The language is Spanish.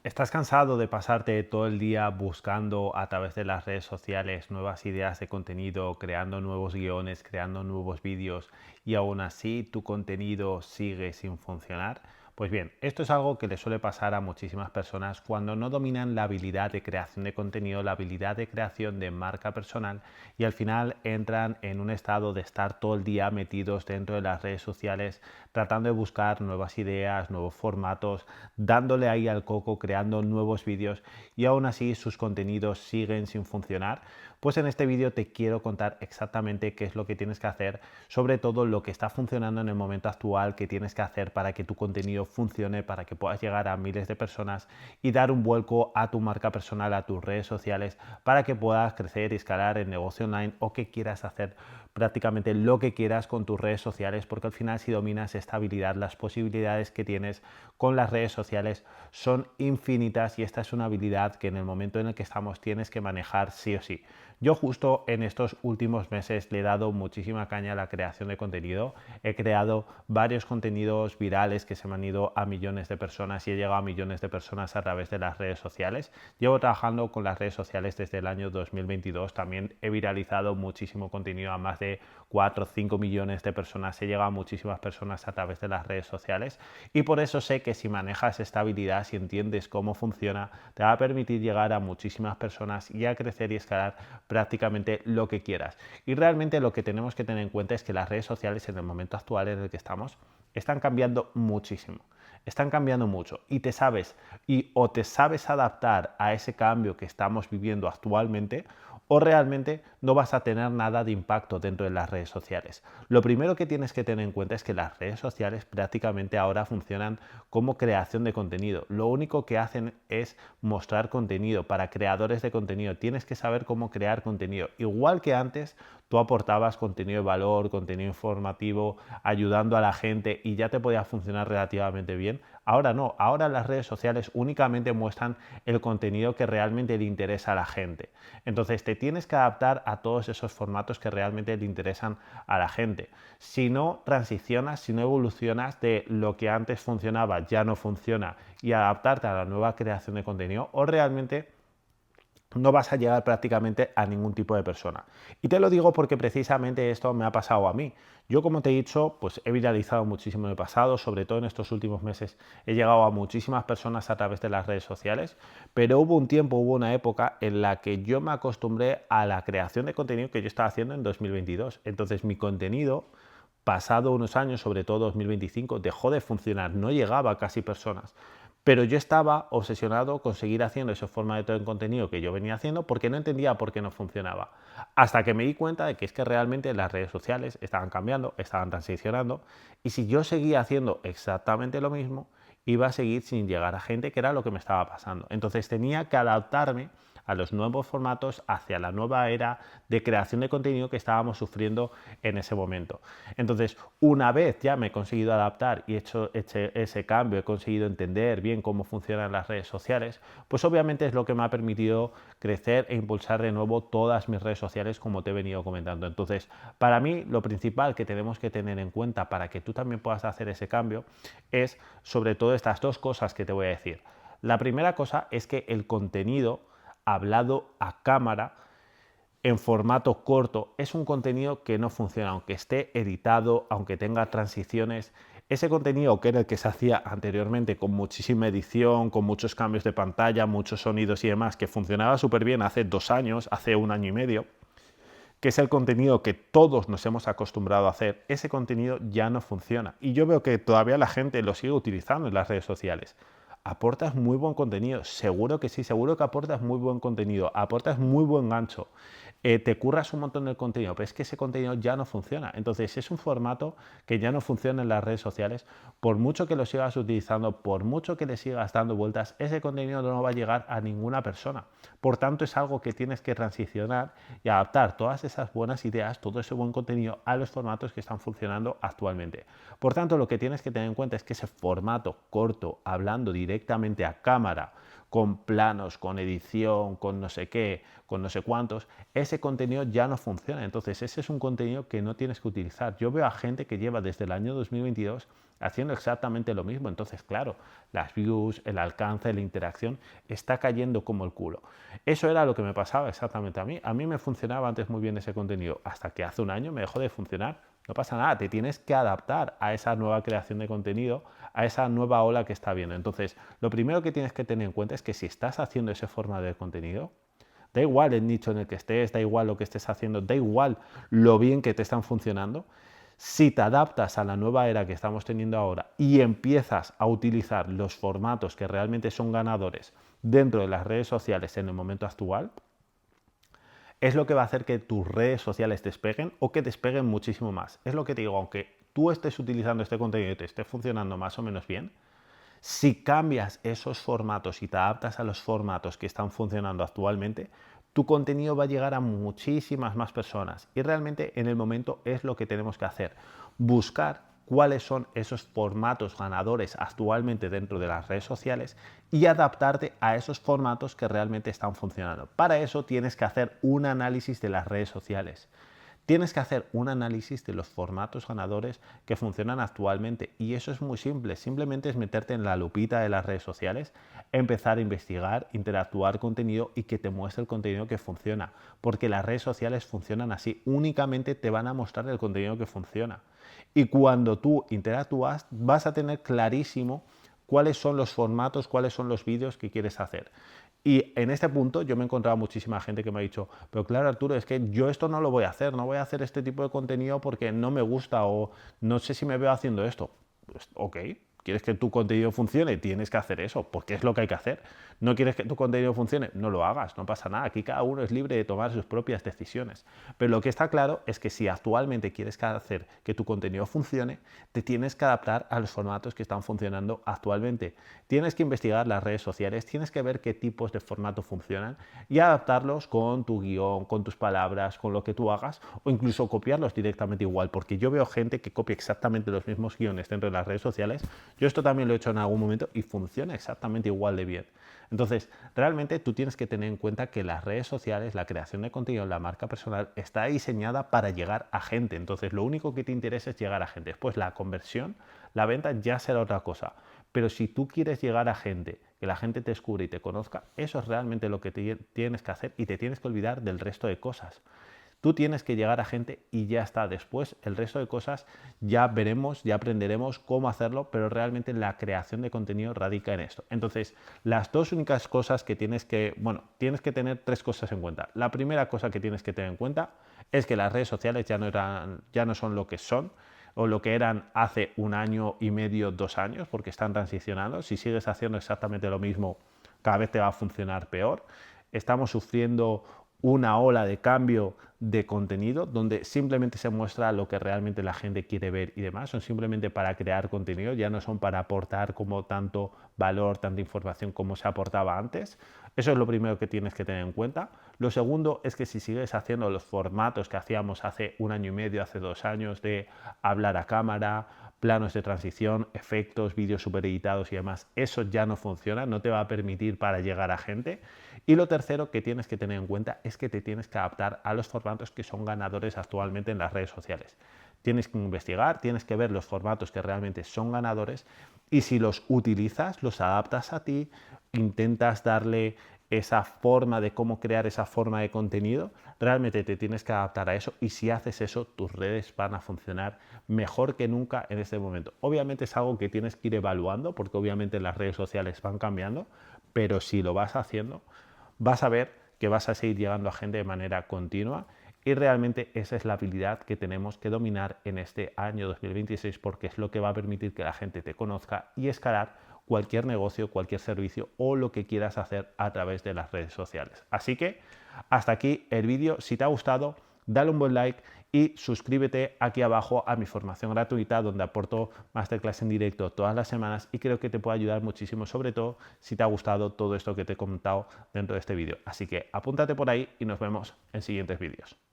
¿Estás cansado de pasarte todo el día buscando a través de las redes sociales nuevas ideas de contenido, creando nuevos guiones, creando nuevos vídeos y aún así tu contenido sigue sin funcionar? Pues bien, esto es algo que le suele pasar a muchísimas personas cuando no dominan la habilidad de creación de contenido, la habilidad de creación de marca personal y al final entran en un estado de estar todo el día metidos dentro de las redes sociales tratando de buscar nuevas ideas, nuevos formatos, dándole ahí al coco, creando nuevos vídeos y aún así sus contenidos siguen sin funcionar. Pues en este vídeo te quiero contar exactamente qué es lo que tienes que hacer, sobre todo lo que está funcionando en el momento actual, que tienes que hacer para que tu contenido funcione, para que puedas llegar a miles de personas y dar un vuelco a tu marca personal, a tus redes sociales, para que puedas crecer y escalar el negocio online o que quieras hacer prácticamente lo que quieras con tus redes sociales, porque al final si dominas esta habilidad, las posibilidades que tienes con las redes sociales son infinitas y esta es una habilidad que en el momento en el que estamos tienes que manejar sí o sí. Yo justo en estos últimos meses le he dado muchísima caña a la creación de contenido. He creado varios contenidos virales que se me han ido a millones de personas y he llegado a millones de personas a través de las redes sociales. Llevo trabajando con las redes sociales desde el año 2022. También he viralizado muchísimo contenido a más de 4 o 5 millones de personas. He llegado a muchísimas personas a través de las redes sociales y por eso sé que si manejas esta habilidad, si entiendes cómo funciona, te va a permitir llegar a muchísimas personas y a crecer y escalar prácticamente lo que quieras. Y realmente lo que tenemos que tener en cuenta es que las redes sociales en el momento actual en el que estamos están cambiando muchísimo. Están cambiando mucho y o te sabes adaptar a ese cambio que estamos viviendo actualmente o realmente no vas a tener nada de impacto dentro de las redes sociales. Lo primero que tienes que tener en cuenta es que las redes sociales prácticamente ahora funcionan como creación de contenido. Lo único que hacen es mostrar contenido para creadores de contenido. Tienes que saber cómo crear contenido. Igual que antes, tú aportabas contenido de valor, contenido informativo, ayudando a la gente y ya te podía funcionar relativamente bien. Ahora no, ahora las redes sociales únicamente muestran el contenido que realmente le interesa a la gente. Entonces te tienes que adaptar a todos esos formatos que realmente le interesan a la gente. Si no transicionas, si no evolucionas de lo que antes funcionaba ya no funciona y adaptarte a la nueva creación de contenido o realmente no vas a llegar prácticamente a ningún tipo de persona. Y te lo digo porque precisamente esto me ha pasado a mí. Yo, como te he dicho, pues he viralizado muchísimo en el pasado, sobre todo en estos últimos meses he llegado a muchísimas personas a través de las redes sociales, pero hubo un tiempo, hubo una época en la que yo me acostumbré a la creación de contenido que yo estaba haciendo en 2022. Entonces mi contenido pasado unos años, sobre todo 2025, dejó de funcionar, no llegaba a casi personas. Pero yo estaba obsesionado con seguir haciendo ese formato de contenido que yo venía haciendo porque no entendía por qué no funcionaba. Hasta que me di cuenta de que es que realmente las redes sociales estaban cambiando, estaban transicionando y si yo seguía haciendo exactamente lo mismo, iba a seguir sin llegar a gente, que era lo que me estaba pasando. Entonces tenía que adaptarme a los nuevos formatos, hacia la nueva era de creación de contenido que estábamos sufriendo en ese momento. Entonces, una vez ya me he conseguido adaptar y he hecho ese cambio, he conseguido entender bien cómo funcionan las redes sociales, pues obviamente es lo que me ha permitido crecer e impulsar de nuevo todas mis redes sociales como te he venido comentando. Entonces, para mí lo principal que tenemos que tener en cuenta para que tú también puedas hacer ese cambio es sobre todo estas dos cosas que te voy a decir. La primera cosa es que el contenido hablado a cámara en formato corto es un contenido que no funciona, aunque esté editado, aunque tenga transiciones. Ese contenido que era el que se hacía anteriormente con muchísima edición, con muchos cambios de pantalla, muchos sonidos y demás, que funcionaba súper bien hace 2 años, hace 1 año y medio, que es el contenido que todos nos hemos acostumbrado a hacer, ese contenido ya no funciona. Y yo veo que todavía la gente lo sigue utilizando en las redes sociales. Aportas muy buen contenido, seguro que sí, seguro que aportas muy buen contenido, aportas muy buen gancho, te curras un montón del contenido, pero es que ese contenido ya no funciona. Entonces es un formato que ya no funciona en las redes sociales, por mucho que lo sigas utilizando, por mucho que le sigas dando vueltas, ese contenido no va a llegar a ninguna persona. Por tanto, es algo que tienes que transicionar y adaptar todas esas buenas ideas, todo ese buen contenido a los formatos que están funcionando actualmente. Por tanto, lo que tienes que tener en cuenta es que ese formato corto, hablando directamente a cámara, con planos, con edición, con no sé qué, con no sé cuántos, ese contenido ya no funciona. Entonces, ese es un contenido que no tienes que utilizar. Yo veo a gente que lleva desde el año 2022 haciendo exactamente lo mismo. Entonces, claro, las views, el alcance, la interacción está cayendo como el culo. Eso era lo que me pasaba exactamente a mí. A mí me funcionaba antes muy bien ese contenido, hasta que hace un año me dejó de funcionar. No pasa nada, te tienes que adaptar a esa nueva creación de contenido, a esa nueva ola que está viendo. Entonces, lo primero que tienes que tener en cuenta es que si estás haciendo ese formato de contenido, da igual el nicho en el que estés, da igual lo que estés haciendo, da igual lo bien que te están funcionando. Si te adaptas a la nueva era que estamos teniendo ahora y empiezas a utilizar los formatos que realmente son ganadores dentro de las redes sociales en el momento actual, es lo que va a hacer que tus redes sociales despeguen o que despeguen muchísimo más. Es lo que te digo, aunque tú estés utilizando este contenido y te esté funcionando más o menos bien, si cambias esos formatos y te adaptas a los formatos que están funcionando actualmente, tu contenido va a llegar a muchísimas más personas. Y realmente en el momento es lo que tenemos que hacer. Buscar cuáles son esos formatos ganadores actualmente dentro de las redes sociales y adaptarte a esos formatos que realmente están funcionando. Para eso tienes que hacer un análisis de las redes sociales. Tienes que hacer un análisis de los formatos ganadores que funcionan actualmente y eso es muy simple, simplemente es meterte en la lupita de las redes sociales, empezar a investigar, interactuar contenido y que te muestre el contenido que funciona, porque las redes sociales funcionan así, únicamente te van a mostrar el contenido que funciona. Y cuando tú interactúas vas a tener clarísimo cuáles son los formatos, cuáles son los vídeos que quieres hacer. Y en este punto yo me he encontrado muchísima gente que me ha dicho, pero claro Arturo, es que yo esto no lo voy a hacer, no voy a hacer este tipo de contenido porque no me gusta o no sé si me veo haciendo esto. Pues ok, quieres que tu contenido funcione, tienes que hacer eso, porque es lo que hay que hacer. No quieres que tu contenido funcione, no lo hagas, no pasa nada. Aquí cada uno es libre de tomar sus propias decisiones. Pero lo que está claro es que si actualmente quieres hacer que tu contenido funcione, te tienes que adaptar a los formatos que están funcionando actualmente. Tienes que investigar las redes sociales, tienes que ver qué tipos de formato funcionan y adaptarlos con tu guión, con tus palabras, con lo que tú hagas o incluso copiarlos directamente igual, porque yo veo gente que copia exactamente los mismos guiones dentro de las redes sociales. Yo esto también lo he hecho en algún momento y funciona exactamente igual de bien. Entonces, realmente tú tienes que tener en cuenta que las redes sociales, la creación de contenido, la marca personal está diseñada para llegar a gente. Entonces, lo único que te interesa es llegar a gente. Después, la conversión, la venta ya será otra cosa. Pero si tú quieres llegar a gente, que la gente te descubra y te conozca, eso es realmente lo que tienes que hacer y te tienes que olvidar del resto de cosas. Tú tienes que llegar a gente y ya está. Después, el resto de cosas ya veremos, ya aprenderemos cómo hacerlo, pero realmente la creación de contenido radica en esto. Entonces, las dos únicas cosas que tienes que, bueno, tienes que tener tres cosas en cuenta. La primera cosa que tienes que tener en cuenta es que las redes sociales ya no son lo que son o lo que eran hace un año y medio, 2 años, porque están transicionando. Si sigues haciendo exactamente lo mismo, cada vez te va a funcionar peor. Estamos sufriendo una ola de cambio de contenido donde simplemente se muestra lo que realmente la gente quiere ver y demás. Son simplemente para crear contenido, ya no son para aportar como tanto valor, tanta información como se aportaba antes. Eso es lo primero que tienes que tener en cuenta. Lo segundo es que si sigues haciendo los formatos que hacíamos hace un año y medio, hace 2 años, de hablar a cámara, planos de transición, efectos, vídeos super editados y demás, eso ya no funciona, no te va a permitir para llegar a gente. Y lo tercero que tienes que tener en cuenta es que te tienes que adaptar a los formatos que son ganadores actualmente en las redes sociales. Tienes que investigar, tienes que ver los formatos que realmente son ganadores y si los utilizas, los adaptas a ti, intentas darle esa forma de cómo crear esa forma de contenido, realmente te tienes que adaptar a eso y si haces eso, tus redes van a funcionar mejor que nunca en este momento. Obviamente es algo que tienes que ir evaluando porque obviamente las redes sociales van cambiando, pero si lo vas haciendo, vas a ver que vas a seguir llegando a gente de manera continua y realmente esa es la habilidad que tenemos que dominar en este año 2026 porque es lo que va a permitir que la gente te conozca y escalar cualquier negocio, cualquier servicio o lo que quieras hacer a través de las redes sociales. Así que hasta aquí el vídeo. Si te ha gustado, dale un buen like y suscríbete aquí abajo a mi formación gratuita donde aporto masterclass en directo todas las semanas y creo que te puede ayudar muchísimo, sobre todo si te ha gustado todo esto que te he comentado dentro de este vídeo. Así que apúntate por ahí y nos vemos en siguientes vídeos.